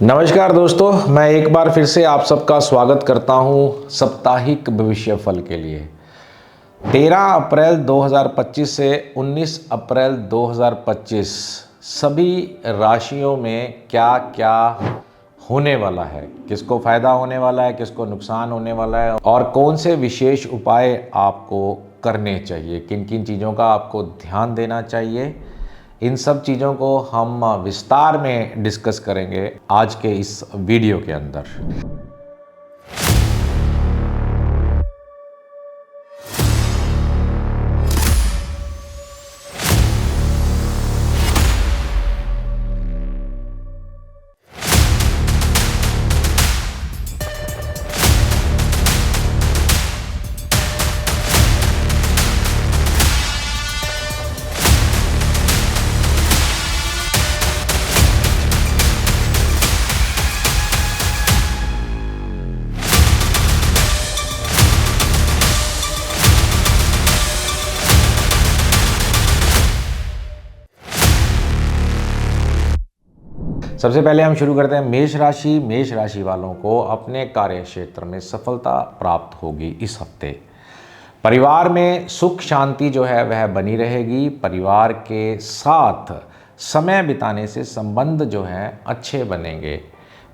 नमस्कार दोस्तों, मैं एक बार फिर से आप सबका स्वागत करता हूं साप्ताहिक भविष्य फल के लिए। 13 अप्रैल 2025 से 19 अप्रैल 2025 सभी राशियों में क्या क्या होने वाला है, किसको फ़ायदा होने वाला है, किसको नुकसान होने वाला है और कौन से विशेष उपाय आपको करने चाहिए, किन किन चीज़ों का आपको ध्यान देना चाहिए, इन सब चीज़ों को हम विस्तार में डिस्कस करेंगे आज के इस वीडियो के अंदर। सबसे पहले हम शुरू करते हैं मेष राशि। मेष राशि वालों को अपने कार्य क्षेत्र में सफलता प्राप्त होगी। इस हफ्ते परिवार में सुख शांति जो है वह बनी रहेगी। परिवार के साथ समय बिताने से संबंध जो है अच्छे बनेंगे।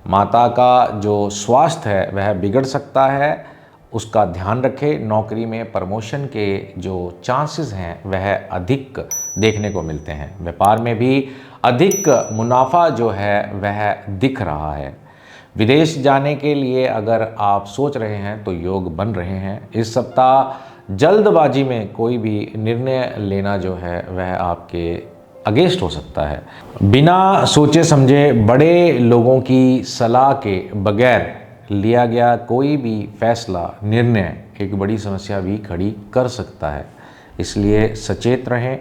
माता का जो स्वास्थ्य है वह बिगड़ सकता है, उसका ध्यान रखें। नौकरी में प्रमोशन के जो चांसेस हैं वह अधिक देखने को मिलते हैं। व्यापार में भी अधिक मुनाफा जो है वह दिख रहा है। विदेश जाने के लिए अगर आप सोच रहे हैं तो योग बन रहे हैं। इस सप्ताह जल्दबाजी में कोई भी निर्णय लेना जो है वह आपके अगेंस्ट हो सकता है। बिना सोचे समझे बड़े लोगों की सलाह के बगैर लिया गया कोई भी फैसला, निर्णय एक बड़ी समस्या भी खड़ी कर सकता है, इसलिए सचेत रहें।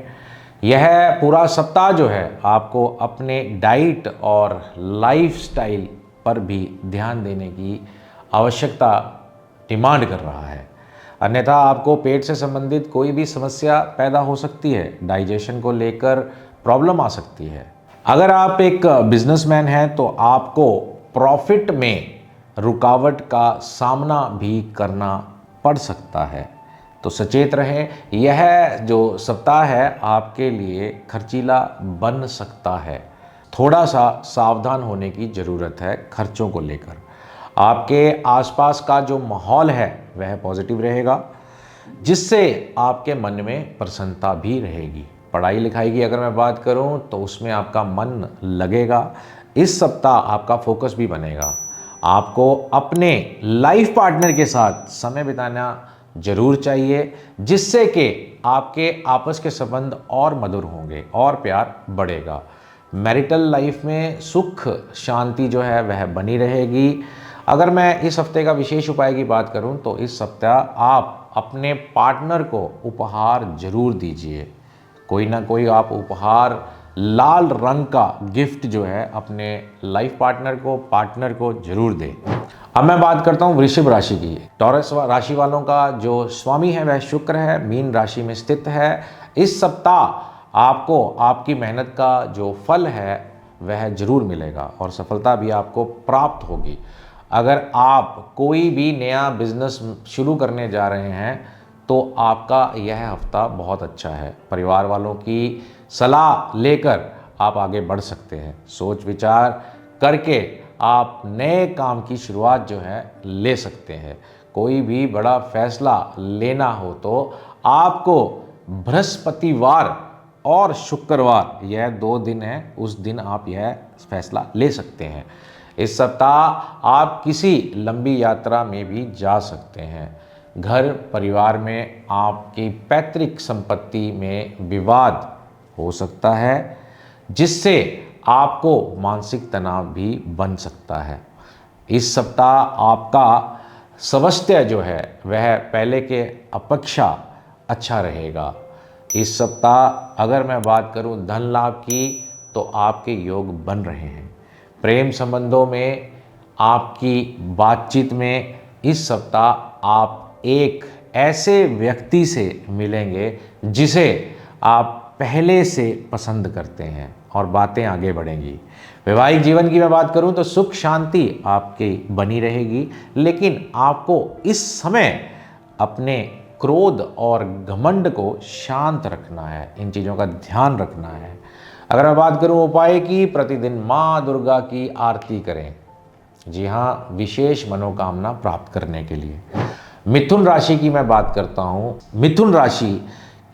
यह पूरा सप्ताह जो है आपको अपने डाइट और लाइफस्टाइल पर भी ध्यान देने की आवश्यकता डिमांड कर रहा है, अन्यथा आपको पेट से संबंधित कोई भी समस्या पैदा हो सकती है। डाइजेशन को लेकर प्रॉब्लम आ सकती है। अगर आप एक बिजनेसमैन हैं तो आपको प्रॉफिट में रुकावट का सामना भी करना पड़ सकता है, तो सचेत रहें। यह जो सप्ताह है आपके लिए खर्चीला बन सकता है। थोड़ा सा सावधान होने की ज़रूरत है खर्चों को लेकर। आपके आसपास का जो माहौल है वह पॉजिटिव रहेगा, जिससे आपके मन में प्रसन्नता भी रहेगी। पढ़ाई लिखाई की अगर मैं बात करूं तो उसमें आपका मन लगेगा। इस सप्ताह आपका फोकस भी बनेगा। आपको अपने लाइफ पार्टनर के साथ समय बिताना जरूर चाहिए, जिससे कि आपके आपस के संबंध और मधुर होंगे और प्यार बढ़ेगा। मैरिटल लाइफ में सुख शांति जो है वह बनी रहेगी। अगर मैं इस हफ्ते का विशेष उपाय की बात करूं तो इस सप्ताह आप अपने पार्टनर को उपहार जरूर दीजिए। कोई ना कोई आप उपहार, लाल रंग का गिफ्ट जो है अपने लाइफ पार्टनर को जरूर दें। अब मैं बात करता हूँ वृषभ राशि की। टॉरस राशि वालों का जो स्वामी है वह शुक्र है, मीन राशि में स्थित है। इस सप्ताह आपको आपकी मेहनत का जो फल है वह जरूर मिलेगा और सफलता भी आपको प्राप्त होगी। अगर आप कोई भी नया बिजनेस शुरू करने जा रहे हैं तो आपका यह हफ्ता बहुत अच्छा है। परिवार वालों की सलाह लेकर आप आगे बढ़ सकते हैं। सोच विचार करके आप नए काम की शुरुआत जो है ले सकते हैं। कोई भी बड़ा फैसला लेना हो तो आपको बृहस्पतिवार और शुक्रवार, यह 2 दिन हैं, उस दिन आप यह फैसला ले सकते हैं। इस सप्ताह आप किसी लंबी यात्रा में भी जा सकते हैं। घर परिवार में आपकी पैतृक संपत्ति में विवाद हो सकता है, जिससे आपको मानसिक तनाव भी बन सकता है। इस सप्ताह आपका स्वास्थ्य जो है वह पहले के अपेक्षा अच्छा रहेगा। इस सप्ताह अगर मैं बात करूं धन लाभ की तो आपके योग बन रहे हैं। प्रेम संबंधों में आपकी बातचीत में इस सप्ताह आप एक ऐसे व्यक्ति से मिलेंगे जिसे आप पहले से पसंद करते हैं और बातें आगे बढ़ेंगी। वैवाहिक जीवन की मैं बात करूं तो सुख शांति आपकी बनी रहेगी, लेकिन आपको इस समय अपने क्रोध और घमंड को शांत रखना है, इन चीज़ों का ध्यान रखना है। अगर मैं बात करूं उपाय की, प्रतिदिन माँ दुर्गा की आरती करें। जी हाँ, विशेष मनोकामना प्राप्त करने के लिए। मिथुन राशि की मैं बात करता हूँ। मिथुन राशि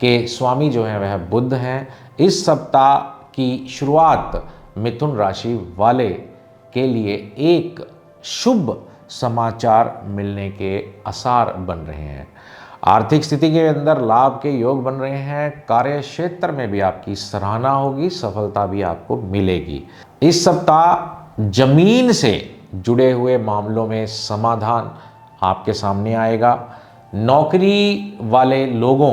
के स्वामी जो हैं वह बुध हैं। इस सप्ताह की शुरुआत मिथुन राशि वाले के लिए एक शुभ समाचार मिलने के आसार बन रहे हैं। आर्थिक स्थिति के अंदर लाभ के योग बन रहे हैं। कार्य क्षेत्र में भी आपकी सराहना होगी, सफलता भी आपको मिलेगी। इस सप्ताह जमीन से जुड़े हुए मामलों में समाधान आपके सामने आएगा। नौकरी वाले लोगों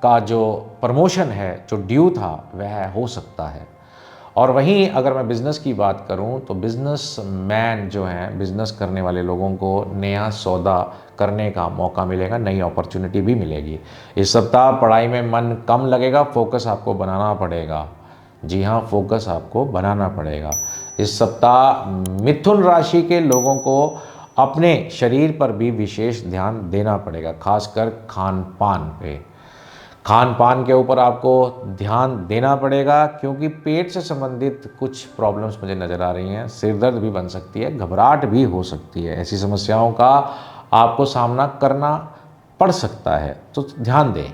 का जो प्रमोशन है, जो ड्यू था, वह हो सकता है। और वहीं अगर मैं बिज़नेस की बात करूं तो बिज़नेस मैन जो हैं, बिज़नेस करने वाले लोगों को नया सौदा करने का मौका मिलेगा, नई अपॉर्चुनिटी भी मिलेगी। इस सप्ताह पढ़ाई में मन कम लगेगा, फोकस आपको बनाना पड़ेगा। जी हाँ, फोकस आपको बनाना पड़ेगा। इस सप्ताह मिथुन राशि के लोगों को अपने शरीर पर भी विशेष ध्यान देना पड़ेगा, खासकर खान पान पे। खान पान के ऊपर आपको ध्यान देना पड़ेगा, क्योंकि पेट से संबंधित कुछ प्रॉब्लम्स मुझे नज़र आ रही हैं। सिर दर्द भी बन सकती है, घबराहट भी हो सकती है। ऐसी समस्याओं का आपको सामना करना पड़ सकता है, तो ध्यान दें।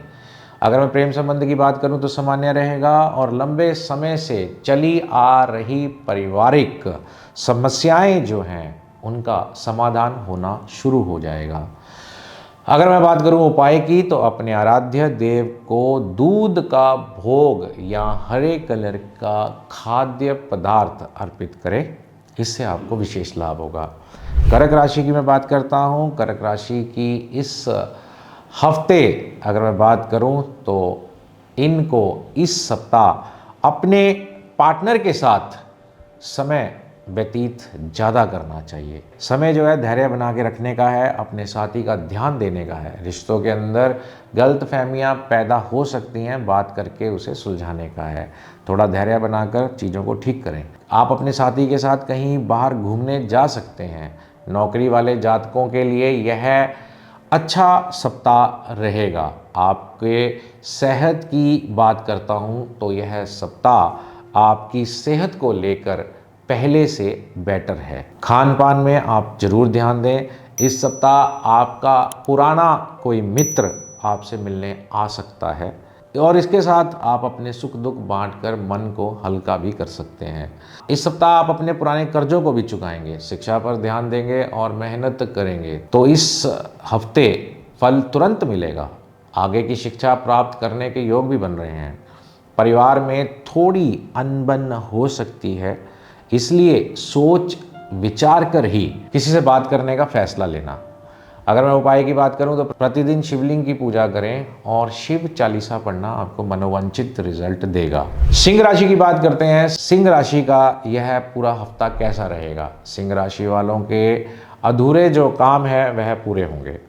अगर मैं प्रेम संबंध की बात करूं तो सामान्य रहेगा, और लंबे समय से चली आ रही पारिवारिक समस्याएं जो हैं उनका समाधान होना शुरू हो जाएगा। अगर मैं बात करूं उपाय की, तो अपने आराध्य देव को दूध का भोग या हरे कलर का खाद्य पदार्थ अर्पित करें, इससे आपको विशेष लाभ होगा। कर्क राशि की मैं बात करता हूं। कर्क राशि की इस हफ्ते अगर मैं बात करूं तो इनको इस सप्ताह अपने पार्टनर के साथ समय व्यतीत ज़्यादा करना चाहिए। समय जो है धैर्य बना के रखने का है, अपने साथी का ध्यान देने का है। रिश्तों के अंदर गलतफहमियां पैदा हो सकती हैं, बात करके उसे सुलझाने का है। थोड़ा धैर्य बनाकर चीज़ों को ठीक करें। आप अपने साथी के साथ कहीं बाहर घूमने जा सकते हैं। नौकरी वाले जातकों के लिए यह अच्छा सप्ताह रहेगा। आपके सेहत की बात करता हूँ तो यह सप्ताह आपकी सेहत को लेकर पहले से बेटर है। खान पान में आप जरूर ध्यान दें। इस सप्ताह आपका पुराना कोई मित्र आपसे मिलने आ सकता है, और इसके साथ आप अपने सुख दुख बांटकर मन को हल्का भी कर सकते हैं। इस सप्ताह आप अपने पुराने कर्जों को भी चुकाएंगे, शिक्षा पर ध्यान देंगे और मेहनत करेंगे तो इस हफ्ते फल तुरंत मिलेगा। आगे की शिक्षा प्राप्त करने के योग भी बन रहे हैं। परिवार में थोड़ी अनबन हो सकती है, इसलिए सोच विचार कर ही किसी से बात करने का फैसला लेना। अगर मैं उपाय की बात करूं तो प्रतिदिन शिवलिंग की पूजा करें और शिव चालीसा पढ़ना आपको मनोवांछित रिजल्ट देगा। सिंह राशि की बात करते हैं। सिंह राशि का यह पूरा हफ्ता कैसा रहेगा। सिंह राशि वालों के अधूरे जो काम है वह पूरे होंगे।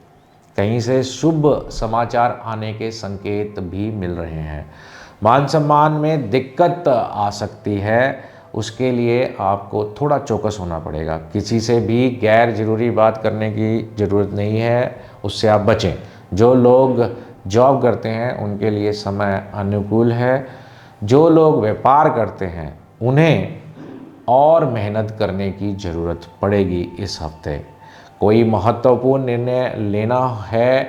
कहीं से शुभ समाचार आने के संकेत भी मिल रहे हैं। मान सम्मान में दिक्कत आ सकती है, उसके लिए आपको थोड़ा चौकस होना पड़ेगा। किसी से भी गैर ज़रूरी बात करने की ज़रूरत नहीं है, उससे आप बचें। जो लोग जॉब करते हैं उनके लिए समय अनुकूल है। जो लोग व्यापार करते हैं उन्हें और मेहनत करने की ज़रूरत पड़ेगी इस हफ्ते। कोई महत्वपूर्ण निर्णय लेना है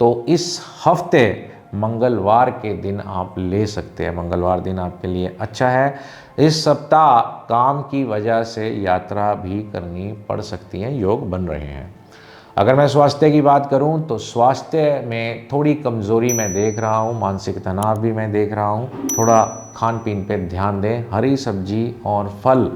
तो इस हफ्ते मंगलवार के दिन आप ले सकते हैं। मंगलवार दिन आपके लिए अच्छा है। इस सप्ताह काम की वजह से यात्रा भी करनी पड़ सकती है, योग बन रहे हैं। अगर मैं स्वास्थ्य की बात करूं तो स्वास्थ्य में थोड़ी कमज़ोरी मैं देख रहा हूं, मानसिक तनाव भी मैं देख रहा हूं। थोड़ा खान पीन पे ध्यान दें। हरी सब्जी और फल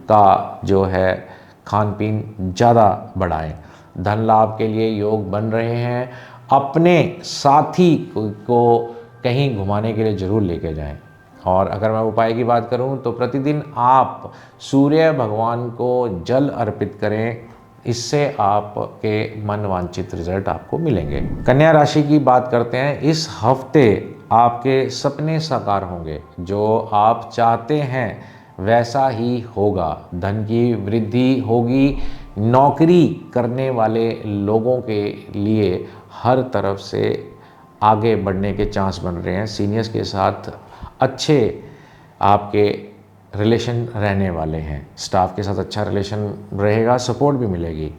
का जो है खान पीन ज़्यादा बढ़ाएं। धन लाभ के लिए योग बन रहे हैं। अपने साथी को कहीं घुमाने के लिए ज़रूर लेके जाएं। और अगर मैं उपाय की बात करूं तो प्रतिदिन आप सूर्य भगवान को जल अर्पित करें, इससे आपके मन वांछित रिजल्ट आपको मिलेंगे। कन्या राशि की बात करते हैं। इस हफ्ते आपके सपने साकार होंगे। जो आप चाहते हैं वैसा ही होगा। धन की वृद्धि होगी। नौकरी करने वाले लोगों के लिए हर तरफ से आगे बढ़ने के चांस बन रहे हैं। सीनियर्स के साथ अच्छे आपके रिलेशन रहने वाले हैं। स्टाफ के साथ अच्छा रिलेशन रहेगा, सपोर्ट भी मिलेगी।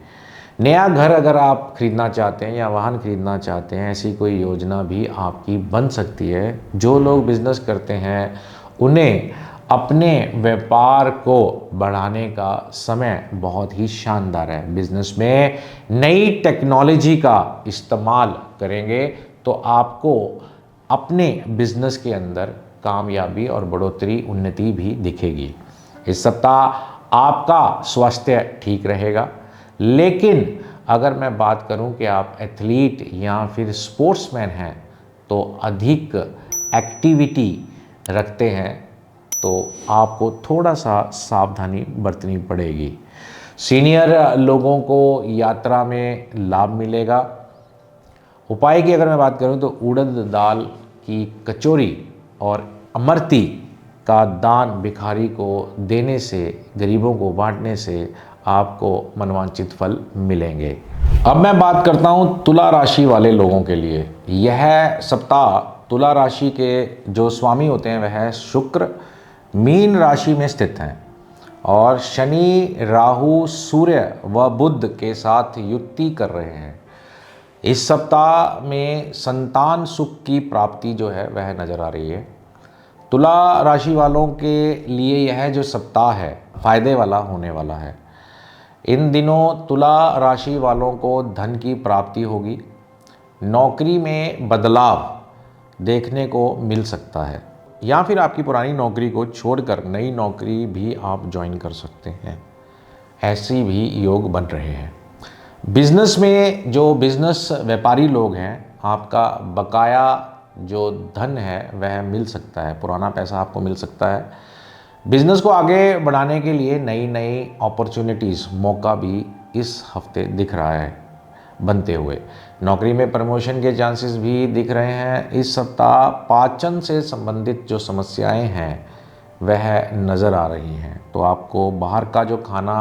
नया घर अगर आप खरीदना चाहते हैं या वाहन खरीदना चाहते हैं, ऐसी कोई योजना भी आपकी बन सकती है। जो लोग बिज़नेस करते हैं उन्हें अपने व्यापार को बढ़ाने का समय बहुत ही शानदार है। बिज़नेस में नई टेक्नोलॉजी का इस्तेमाल करेंगे तो आपको अपने बिज़नेस के अंदर कामयाबी और बढ़ोतरी, उन्नति भी दिखेगी। इस सप्ताह आपका स्वास्थ्य ठीक रहेगा, लेकिन अगर मैं बात करूं कि आप एथलीट या फिर स्पोर्ट्समैन हैं तो अधिक एक्टिविटी रखते हैं तो आपको थोड़ा सा सावधानी बरतनी पड़ेगी। सीनियर लोगों को यात्रा में लाभ मिलेगा। उपाय की अगर मैं बात करूं तो उड़द दाल की कचौरी और अमरती का दान भिखारी को देने से, गरीबों को बांटने से आपको मनवांछित फल मिलेंगे। अब मैं बात करता हूं तुला राशि वाले लोगों के लिए। यह सप्ताह तुला राशि के जो स्वामी होते हैं वह शुक्र मीन राशि में स्थित हैं और शनि, राहु, सूर्य व बुध के साथ युति कर रहे हैं। इस सप्ताह में संतान सुख की प्राप्ति जो है वह नज़र आ रही है। तुला राशि वालों के लिए यह जो सप्ताह है फायदे वाला होने वाला है। इन दिनों तुला राशि वालों को धन की प्राप्ति होगी। नौकरी में बदलाव देखने को मिल सकता है या फिर आपकी पुरानी नौकरी को छोड़कर नई नौकरी भी आप ज्वाइन कर सकते हैं। ऐसी भी योग बन रहे हैं। बिजनेस में जो बिजनेस व्यापारी लोग हैं, आपका बकाया जो धन है वह मिल सकता है, पुराना पैसा आपको मिल सकता है। बिजनेस को आगे बढ़ाने के लिए नई नई अपॉर्चुनिटीज़, मौका भी इस हफ्ते दिख रहा है बनते हुए। नौकरी में प्रमोशन के चांसेस भी दिख रहे हैं। इस सप्ताह पाचन से संबंधित जो समस्याएं हैं वह नज़र आ रही हैं, तो आपको बाहर का जो खाना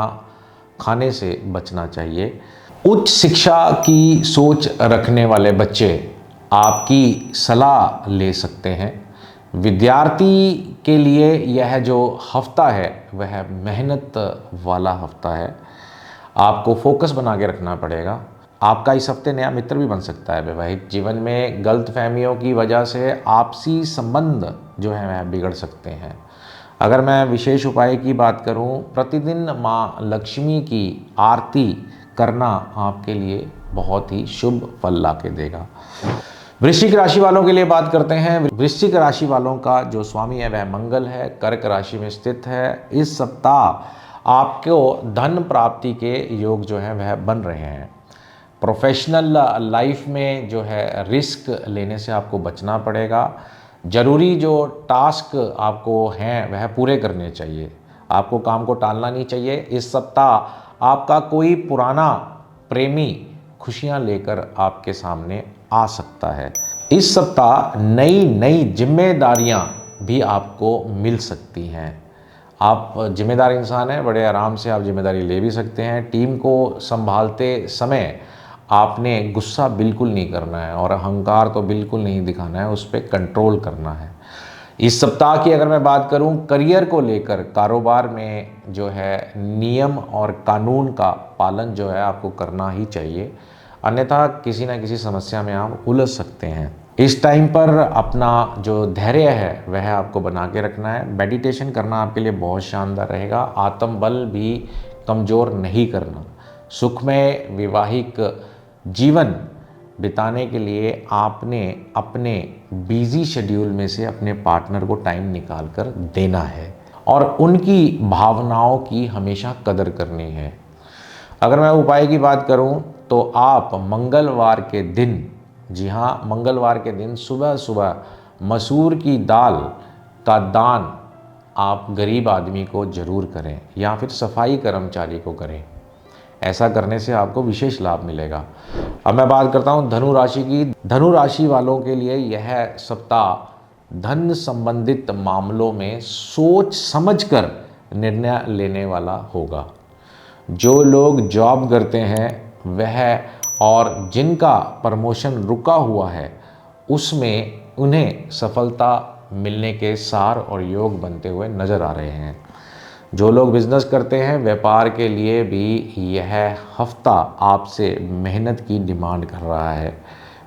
खाने से बचना चाहिए। उच्च शिक्षा की सोच रखने वाले बच्चे आपकी सलाह ले सकते हैं। विद्यार्थी के लिए यह जो हफ्ता है वह मेहनत वाला हफ्ता है। आपको फोकस बना के रखना पड़ेगा। आपका इस हफ्ते नया मित्र भी बन सकता है। वैवाहिक जीवन में गलतफहमियों की वजह से आपसी संबंध जो है वह बिगड़ सकते हैं। अगर मैं विशेष उपाय की बात करूं, प्रतिदिन माँ लक्ष्मी की आरती करना आपके लिए बहुत ही शुभ फल ला के देगा। वृश्चिक राशि वालों के लिए बात करते हैं। वृश्चिक राशि वालों का जो स्वामी है वह मंगल है, कर्क राशि में स्थित है। इस सप्ताह आपको धन प्राप्ति के योग जो है वह बन रहे हैं। प्रोफेशनल लाइफ में जो है रिस्क लेने से आपको बचना पड़ेगा। ज़रूरी जो टास्क आपको हैं वह पूरे करने चाहिए। आपको काम को टालना नहीं चाहिए। इस सप्ताह आपका कोई पुराना प्रेमी खुशियां लेकर आपके सामने आ सकता है। इस सप्ताह नई नई जिम्मेदारियां भी आपको मिल सकती हैं। आप जिम्मेदार इंसान हैं, बड़े आराम से आप जिम्मेदारी ले भी सकते हैं। टीम को संभालते समय आपने गुस्सा बिल्कुल नहीं करना है और अहंकार तो बिल्कुल नहीं दिखाना है, उस पर कंट्रोल करना है। इस सप्ताह की अगर मैं बात करूं, करियर को लेकर कारोबार में जो है नियम और कानून का पालन जो है आपको करना ही चाहिए, अन्यथा किसी न किसी समस्या में आप उलझ सकते हैं। इस टाइम पर अपना जो धैर्य है वह आपको बना के रखना है। मेडिटेशन करना आपके लिए बहुत शानदार रहेगा। आत्मबल भी कमज़ोर नहीं करना। सुखमय वैवाहिक जीवन बिताने के लिए आपने अपने बिजी शेड्यूल में से अपने पार्टनर को टाइम निकाल कर देना है और उनकी भावनाओं की हमेशा कदर करनी है। अगर मैं उपाय की बात करूं तो आप मंगलवार के दिन, जी हाँ, मंगलवार के दिन सुबह सुबह मसूर की दाल का दान आप गरीब आदमी को ज़रूर करें या फिर सफाई कर्मचारी को करें। ऐसा करने से आपको विशेष लाभ मिलेगा। अब मैं बात करता हूं धनु राशि की। धनु राशि वालों के लिए यह सप्ताह धन संबंधित मामलों में सोच समझकर निर्णय लेने वाला होगा। जो लोग जॉब करते हैं वह और जिनका प्रमोशन रुका हुआ है उसमें उन्हें सफलता मिलने के सार और योग बनते हुए नज़र आ रहे हैं। जो लोग बिजनेस करते हैं व्यापार के लिए भी यह हफ्ता आपसे मेहनत की डिमांड कर रहा है।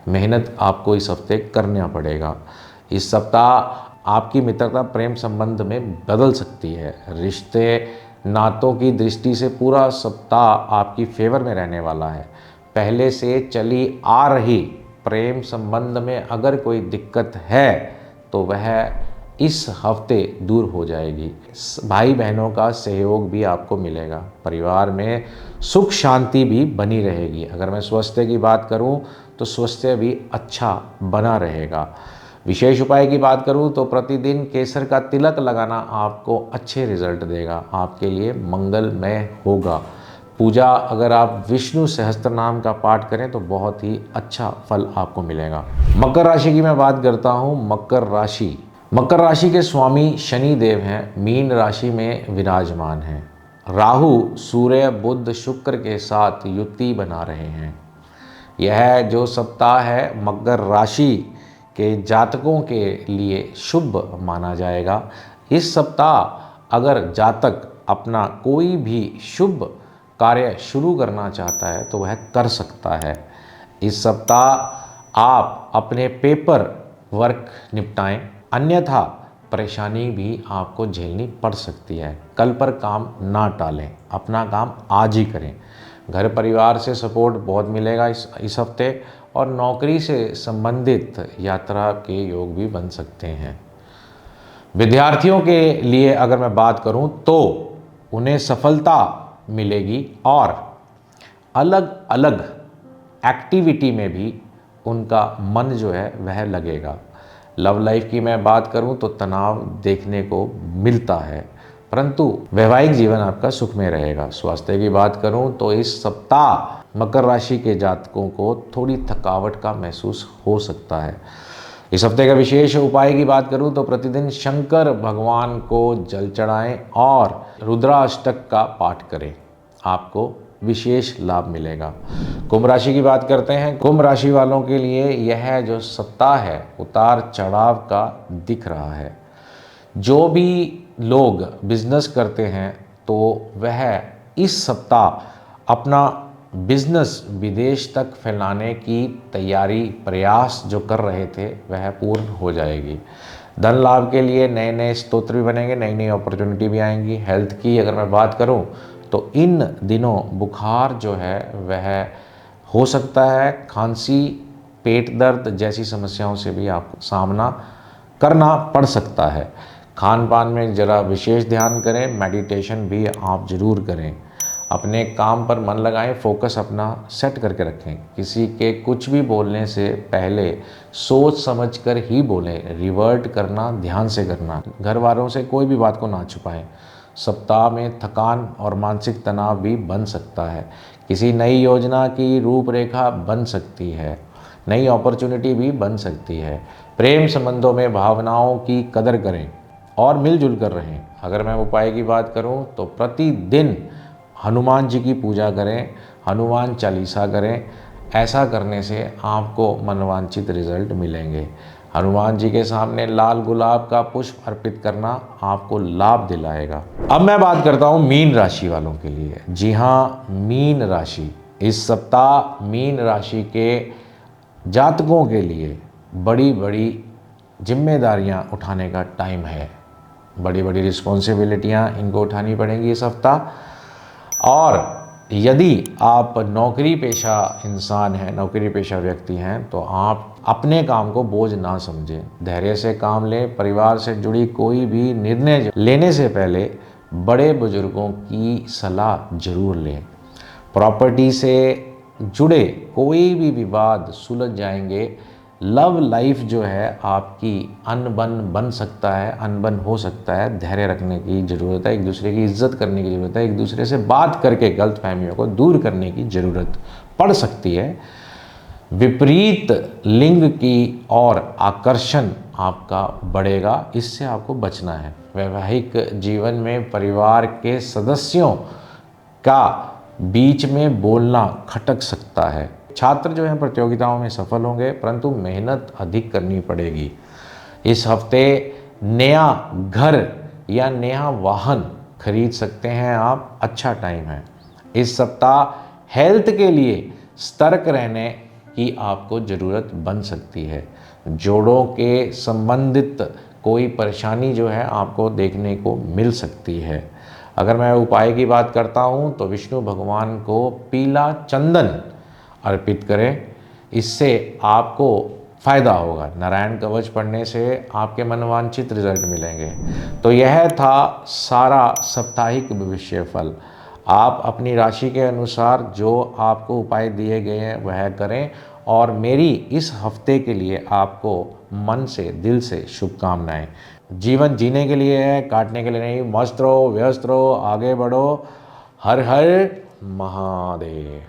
मेहनत आपको इस हफ्ते करना पड़ेगा। इस सप्ताह आपकी मित्रता प्रेम संबंध में बदल सकती है। रिश्ते नातों की दृष्टि से पूरा सप्ताह आपकी फेवर में रहने वाला है। पहले से चली आ रही प्रेम संबंध में अगर कोई दिक्कत है तो वह इस हफ्ते दूर हो जाएगी। भाई बहनों का सहयोग भी आपको मिलेगा। परिवार में सुख शांति भी बनी रहेगी। अगर मैं स्वास्थ्य की बात करूं तो स्वास्थ्य भी अच्छा बना रहेगा। विशेष उपाय की बात करूं तो प्रतिदिन केसर का तिलक लगाना आपको अच्छे रिजल्ट देगा, आपके लिए मंगलमय होगा। पूजा अगर आप विष्णु सहस्त्र नाम का पाठ करें तो बहुत ही अच्छा फल आपको मिलेगा। मकर राशि की मैं बात करता हूं। मकर राशि के स्वामी शनि देव हैं, मीन राशि में विराजमान हैं। राहु सूर्य बुध शुक्र के साथ युति बना रहे हैं। यह जो सप्ताह है मकर राशि के जातकों के लिए शुभ माना जाएगा। इस सप्ताह अगर जातक अपना कोई भी शुभ कार्य शुरू करना चाहता है तो वह कर सकता है। इस सप्ताह आप अपने पेपर वर्क निपटाएं, अन्यथा परेशानी भी आपको झेलनी पड़ सकती है। कल पर काम ना टालें, अपना काम आज ही करें। घर परिवार से सपोर्ट बहुत मिलेगा इस हफ्ते और नौकरी से संबंधित यात्रा के योग भी बन सकते हैं। विद्यार्थियों के लिए अगर मैं बात करूं तो उन्हें सफलता मिलेगी और अलग अलग एक्टिविटी में भी उनका मन जो है वह लगेगा। लव लाइफ की मैं बात करूं तो तनाव देखने को मिलता है, परंतु वैवाहिक जीवन आपका सुखमय रहेगा। स्वास्थ्य की बात करूं तो इस सप्ताह मकर राशि के जातकों को थोड़ी थकावट का महसूस हो सकता है। इस हफ्ते का विशेष उपाय की बात करूं तो प्रतिदिन शंकर भगवान को जल चढ़ाएं और रुद्राष्टक का पाठ करें, आपको विशेष लाभ मिलेगा। कुंभ राशि की बात करते हैं। कुंभ राशि वालों के लिए यह जो सप्ताह है उतार चढ़ाव का दिख रहा है। जो भी लोग बिजनेस करते हैं तो वह इस सप्ताह अपना बिजनेस विदेश तक फैलाने की तैयारी प्रयास जो कर रहे थे वह पूर्ण हो जाएगी। धन लाभ के लिए नए नए स्तोत्र भी बनेंगे, नई नई अपॉर्चुनिटी भी आएंगी। हेल्थ की अगर मैं बात करूं तो इन दिनों बुखार जो है वह हो सकता है। खांसी, पेट दर्द जैसी समस्याओं से भी आपको सामना करना पड़ सकता है। खान पान में ज़रा विशेष ध्यान करें। मेडिटेशन भी आप ज़रूर करें। अपने काम पर मन लगाएं, फोकस अपना सेट करके रखें। किसी के कुछ भी बोलने से पहले सोच समझकर ही बोलें। रिवर्ट करना ध्यान से करना। घर वालों से कोई भी बात को ना छुपाएं। सप्ताह में थकान और मानसिक तनाव भी बन सकता है। किसी नई योजना की रूपरेखा बन सकती है, नई अपॉर्चुनिटी भी बन सकती है। प्रेम संबंधों में भावनाओं की कदर करें और मिलजुल कर रहें। अगर मैं उपाय की बात करूं तो प्रतिदिन हनुमान जी की पूजा करें, हनुमान चालीसा करें। ऐसा करने से आपको मनोवांछित रिजल्ट मिलेंगे। हनुमान जी के सामने लाल गुलाब का पुष्प अर्पित करना आपको लाभ दिलाएगा। अब मैं बात करता हूँ मीन राशि वालों के लिए। जी हाँ, मीन राशि इस सप्ताह मीन राशि के जातकों के लिए बड़ी बड़ी जिम्मेदारियां उठाने का टाइम है। बड़ी बड़ी रिस्पॉन्सिबिलिटियां इनको उठानी पड़ेंगी इस हफ्ता। और यदि आप नौकरी पेशा इंसान हैं, नौकरी पेशा व्यक्ति हैं, तो आप अपने काम को बोझ ना समझें। धैर्य से काम लें। परिवार से जुड़ी कोई भी निर्णय लेने से पहले बड़े बुजुर्गों की सलाह जरूर लें। प्रॉपर्टी से जुड़े कोई भी विवाद सुलझ जाएंगे। लव लाइफ जो है आपकी अनबन बन सकता है, अनबन हो सकता है। धैर्य रखने की ज़रूरत है, एक दूसरे की इज्जत करने की ज़रूरत है, एक दूसरे से बात करके गलत फहमियों को दूर करने की ज़रूरत पड़ सकती है। विपरीत लिंग की और आकर्षण आपका बढ़ेगा, इससे आपको बचना है। वैवाहिक जीवन में परिवार के सदस्यों का बीच में बोलना खटक सकता है। छात्र जो हैं प्रतियोगिताओं में सफल होंगे, परंतु मेहनत अधिक करनी पड़ेगी। इस हफ्ते नया घर या नया वाहन खरीद सकते हैं आप, अच्छा टाइम है। इस सप्ताह हेल्थ के लिए सतर्क रहने की आपको ज़रूरत बन सकती है। जोड़ों के संबंधित कोई परेशानी जो है आपको देखने को मिल सकती है। अगर मैं उपाय की बात करता हूँ तो विष्णु भगवान को पीला चंदन अर्पित करें, इससे आपको फ़ायदा होगा। नारायण कवच पढ़ने से आपके मनोवांछित रिजल्ट मिलेंगे। तो यह था सारा साप्ताहिक भविष्य फल। आप अपनी राशि के अनुसार जो आपको उपाय दिए गए हैं वह करें, और मेरी इस हफ्ते के लिए आपको मन से, दिल से शुभकामनाएं। जीवन जीने के लिए है, काटने के लिए नहीं। मस्त रहो, व्यस्त रहो, आगे बढ़ो। हर हर महादेव।